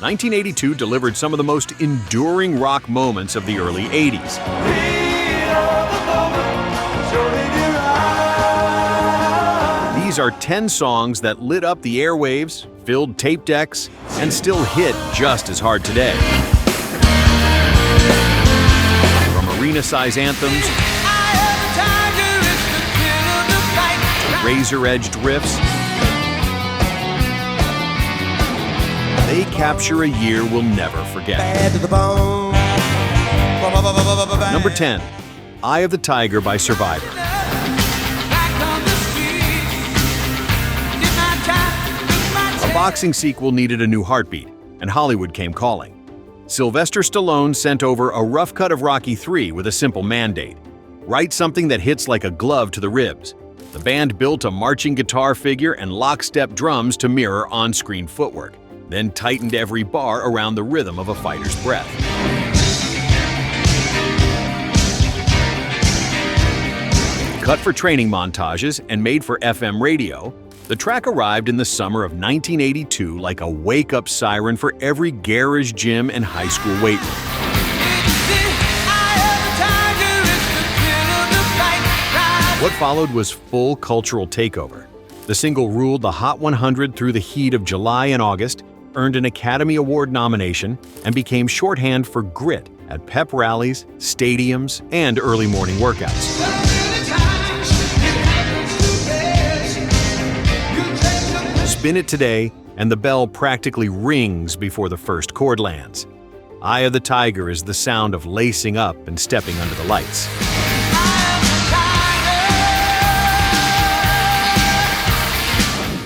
1982 delivered some of the most enduring rock moments of the early 80s. These are 10 songs that lit up the airwaves, filled tape decks, and still hit just as hard today. From arena-size anthems to razor-edged riffs, they capture a year we'll never forget. Number 10, Eye of the Tiger by Survivor. A boxing sequel needed a new heartbeat, and Hollywood came calling. Sylvester Stallone sent over a rough cut of Rocky III with a simple mandate: write something that hits like a glove to the ribs. The band built a marching guitar figure and lockstep drums to mirror on-screen footwork, then tightened every bar around the rhythm of a fighter's breath. Cut for training montages and made for FM radio, the track arrived in the summer of 1982 like a wake-up siren for every garage gym and high school weight room. What followed was full cultural takeover. The single ruled the Hot 100 through the heat of July and August, earned an Academy Award nomination, and became shorthand for grit at pep rallies, stadiums, and early morning workouts. Spin it today, and the bell practically rings before the first chord lands. Eye of the Tiger is the sound of lacing up and stepping under the lights.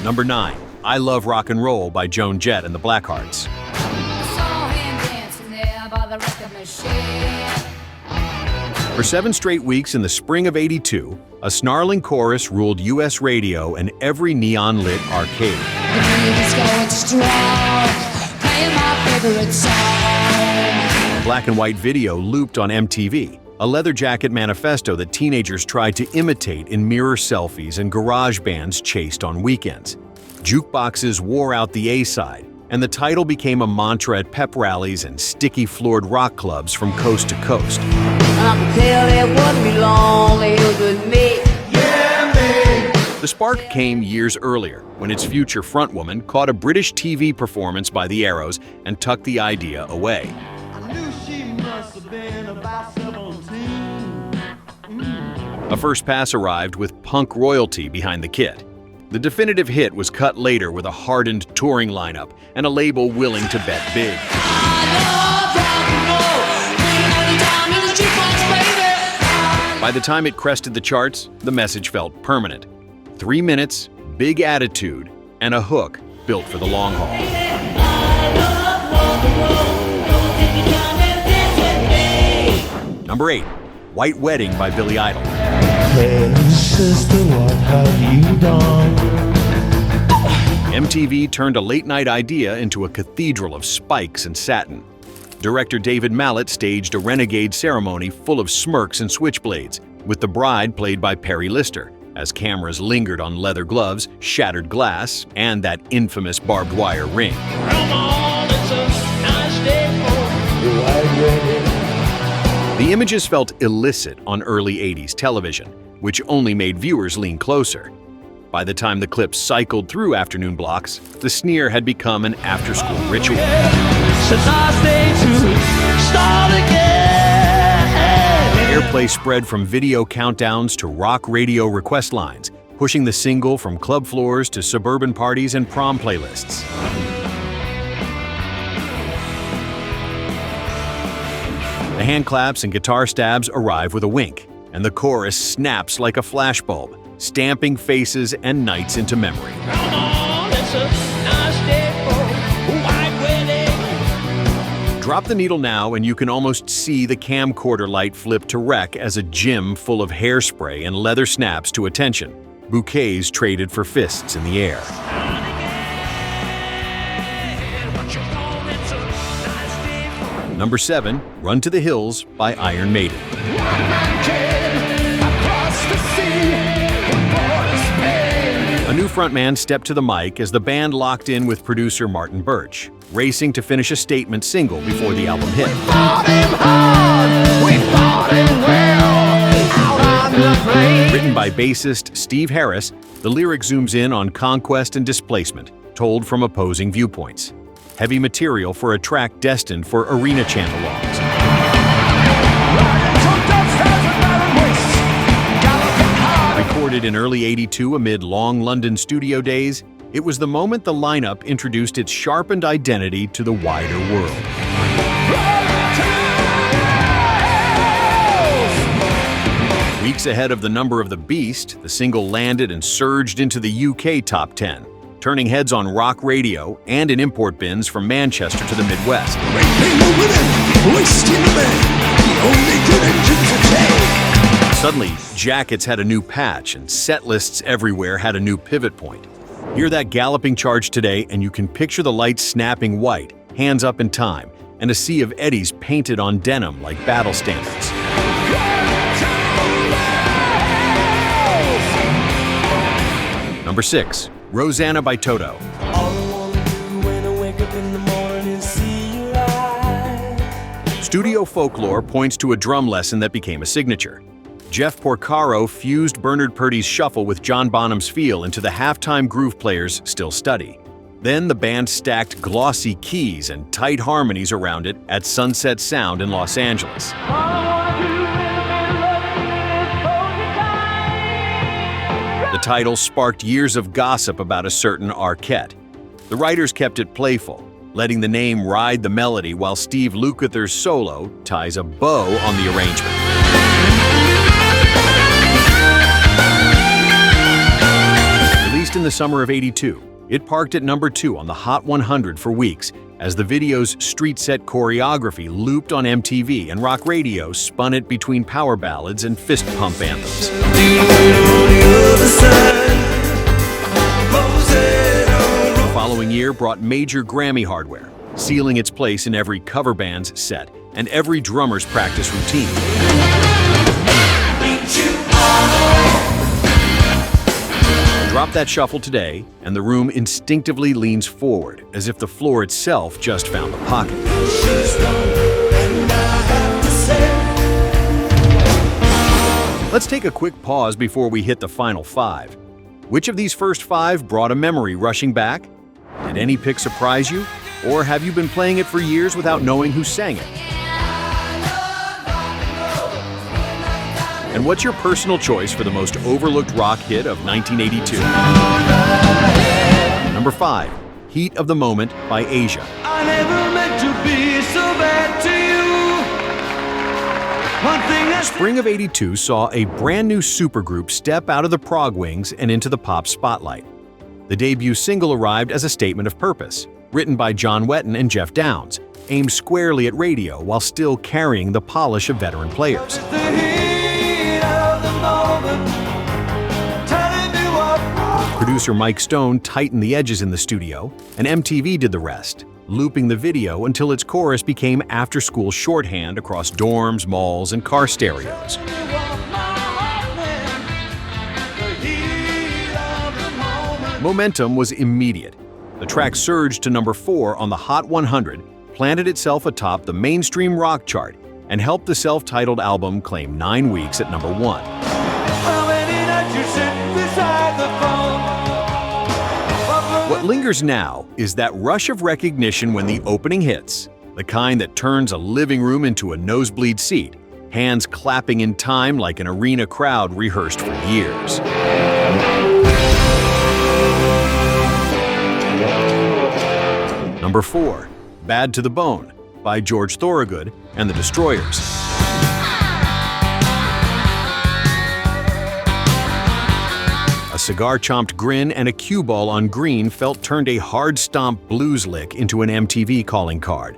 Number 9, I Love Rock and Roll by Joan, Jett and the Blackhearts. For 7 straight weeks in the spring of '82, a snarling chorus ruled U.S. radio and every neon-lit arcade. A black and white video looped on MTV, a leather jacket manifesto that teenagers tried to imitate in mirror selfies and garage bands chased on weekends. Jukeboxes wore out the A-side, and the title became a mantra at pep rallies and sticky-floored rock clubs from coast to coast. The spark came years earlier, when its future frontwoman caught a British TV performance by the Arrows and tucked the idea away. A first pass arrived with punk royalty behind the kit. The definitive hit was cut later with a hardened touring lineup and a label willing to bet big. By the time it crested the charts, the message felt permanent. 3 minutes, big attitude, and a hook built for the long haul. Number 8, White Wedding by Billy Idol. Hey, sister, what have you done? MTV turned a late-night idea into a cathedral of spikes and satin. Director David Mallet staged a renegade ceremony full of smirks and switchblades, with the bride played by Perry Lister, as cameras lingered on leather gloves, shattered glass, and that infamous barbed wire ring. The images felt illicit on early 80s television, which only made viewers lean closer. By the time the clips cycled through afternoon blocks, the sneer had become an after-school ritual. Airplay spread from video countdowns to rock radio request lines, pushing the single from club floors to suburban parties and prom playlists. The hand claps and guitar stabs arrive with a wink, and the chorus snaps like a flashbulb, stamping faces and nights into memory. Drop the needle now and you can almost see the camcorder light flip to wreck as a gym full of hairspray and leather snaps to attention, bouquets traded for fists in the air. Number 7, Run to the Hills by Iron Maiden. A new frontman stepped to the mic as the band locked in with producer Martin Birch, racing to finish a statement single before the album hit. Written by bassist Steve Harris, the lyric zooms in on conquest and displacement, told from opposing viewpoints. Heavy material for a track destined for arena chant-alongs. Recorded in early '82 amid long London studio days, it was the moment the lineup introduced its sharpened identity to the wider world. Weeks ahead of The Number of the Beast, the single landed and surged into the UK top 10, turning heads on rock radio and in import bins from Manchester to the Midwest. Suddenly, jackets had a new patch and set lists everywhere had a new pivot point. Hear that galloping charge today and you can picture the lights snapping white, hands up in time, and a sea of eddies painted on denim like battle standards. Number 6. Rosanna by Toto. Studio folklore points to a drum lesson that became a signature. Jeff Porcaro fused Bernard Purdie's shuffle with John Bonham's feel into the halftime groove players still study. Then the band stacked glossy keys and tight harmonies around it at Sunset Sound in Los Angeles. The title sparked years of gossip about a certain Arquette. The writers kept it playful, letting the name ride the melody while Steve Lukather's solo ties a bow on the arrangement. Released in the summer of '82, it parked at number 2 on the Hot 100 for weeks as the video's street-set choreography looped on MTV and rock radio spun it between power ballads and fist-pump anthems. The following year brought major Grammy hardware, sealing its place in every cover band's set and every drummer's practice routine. Drop that shuffle today, and the room instinctively leans forward, as if the floor itself just found a pocket. Let's take a quick pause before we hit the final 5. Which of these first 5 brought a memory rushing back? Did any pick surprise you? Or have you been playing it for years without knowing who sang it? And what's your personal choice for the most overlooked rock hit of 1982? Number 5, Heat of the Moment by Asia. I never meant to be so bad to you. Spring of '82 saw a brand new supergroup step out of the prog wings and into the pop spotlight. The debut single arrived as a statement of purpose, written by John Wetton and Jeff Downes, aimed squarely at radio while still carrying the polish of veteran players. Producer Mike Stone tightened the edges in the studio, and MTV did the rest, looping the video until its chorus became after-school shorthand across dorms, malls, and car stereos. Momentum was immediate. The track surged to number 4 on the Hot 100, planted itself atop the mainstream rock chart, and helped the self-titled album claim 9 weeks at number 1. What lingers now is that rush of recognition when the opening hits, the kind that turns a living room into a nosebleed seat, hands clapping in time like an arena crowd rehearsed for years. Number 4, Bad to the Bone by George Thorogood and the Destroyers. A cigar-chomped grin and a cue ball on green felt turned a hard-stomp blues lick into an MTV calling card.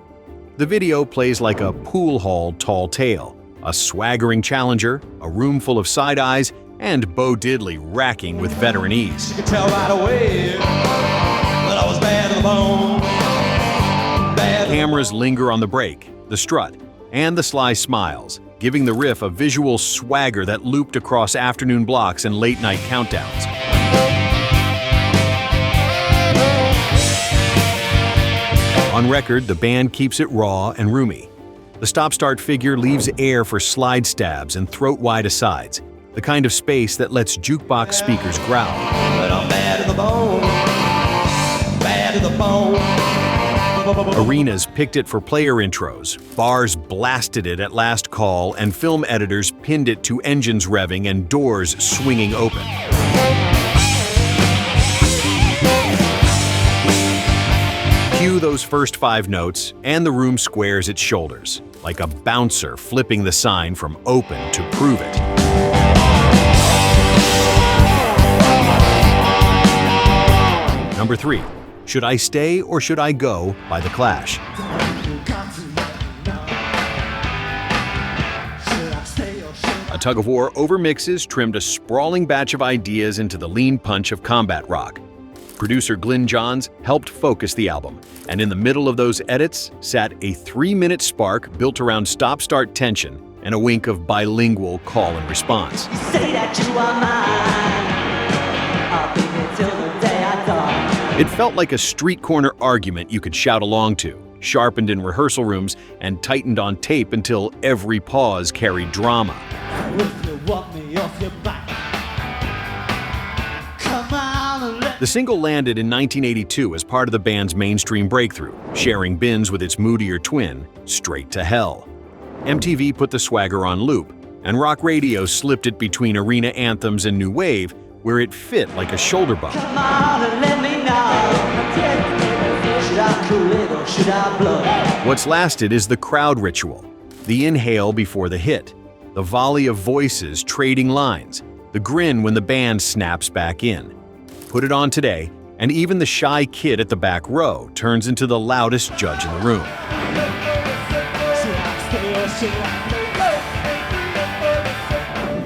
The video plays like a pool hall tall tale, a swaggering challenger, a room full of side eyes, and Bo Diddley racking with veteran ease. You could tell right away that I was bad to the bone. Cameras linger on the break, the strut, and the sly smiles, giving the riff a visual swagger that looped across afternoon blocks and late-night countdowns. On record, the band keeps it raw and roomy. The stop-start figure leaves air for slide stabs and throat-wide asides, the kind of space that lets jukebox speakers growl. But I'm bad to the bone. Bad to the bone. Arenas picked it for player intros, bars blasted it at last call, and film editors pinned it to engines revving and doors swinging open. Cue those first 5 notes, and the room squares its shoulders, like a bouncer flipping the sign from open to prove it. Number 3. Should I Stay or Should I Go by The Clash. A tug-of-war over mixes trimmed a sprawling batch of ideas into the lean punch of combat rock. Producer Glyn Johns helped focus the album, and in the middle of those edits sat a 3-minute spark built around stop-start tension and a wink of bilingual call and response. Say that you are mine. I'll be here till the day I die. It felt like a street corner argument you could shout along to, sharpened in rehearsal rooms and tightened on tape until every pause carried drama. The single landed in 1982 as part of the band's mainstream breakthrough, sharing bins with its moodier twin, Straight to Hell. MTV put the swagger on loop, and rock radio slipped it between arena anthems and new wave, where it fit like a shoulder bump. Come on and let me know. Should I cool it or should I blow? What's lasted is the crowd ritual, the inhale before the hit, the volley of voices trading lines, the grin when the band snaps back in. Put it on today, and even the shy kid at the back row turns into the loudest judge in the room.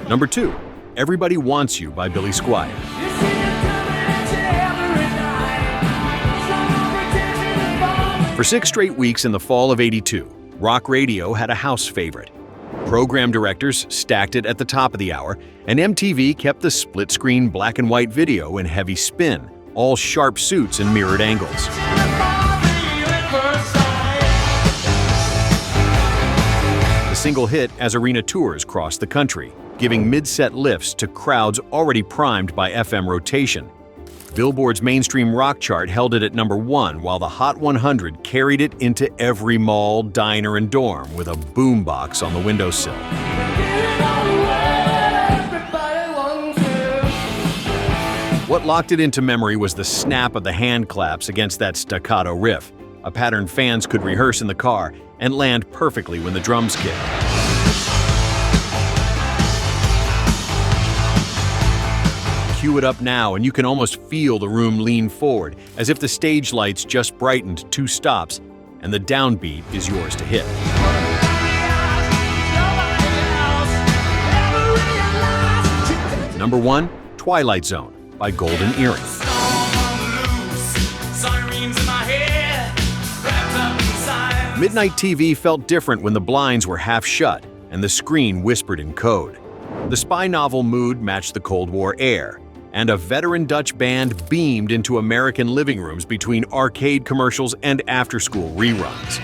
Number 2. Everybody Wants You by Billy Squier. For 6 straight weeks in the fall of '82, rock radio had a house favorite. Program directors stacked it at the top of the hour, and MTV kept the split-screen black and white video in heavy spin, all sharp suits and mirrored angles. The single hit as arena tours crossed the country, giving mid-set lifts to crowds already primed by FM rotation. Billboard's mainstream rock chart held it at number 1, while the Hot 100 carried it into every mall, diner, and dorm with a boombox on the windowsill. What locked it into memory was the snap of the hand claps against that staccato riff, a pattern fans could rehearse in the car and land perfectly when the drums kicked. Cue it up now, and you can almost feel the room lean forward, as if the stage lights just brightened 2 stops, and the downbeat is yours to hit. Number 1, Twilight Zone by Golden Earring. Midnight TV felt different when the blinds were half shut and the screen whispered in code. The spy novel mood matched the Cold War air, and a veteran Dutch band beamed into American living rooms between arcade commercials and after-school reruns.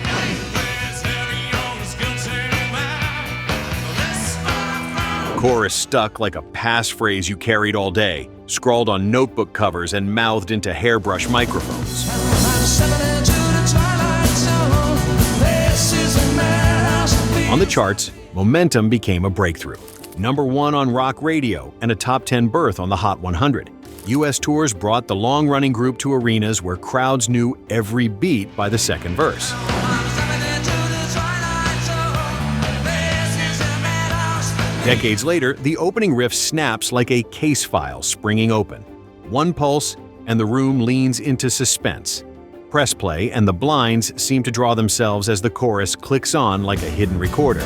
Chorus stuck like a passphrase you carried all day, scrawled on notebook covers and mouthed into hairbrush microphones. On the charts, Momentum became a breakthrough. Number 1 on rock radio and a top 10 berth on the Hot 100. U.S. tours brought the long-running group to arenas where crowds knew every beat by the second verse. Decades later, the opening riff snaps like a case file springing open. One pulse, and the room leans into suspense. Press play, and the blinds seem to draw themselves as the chorus clicks on like a hidden recorder.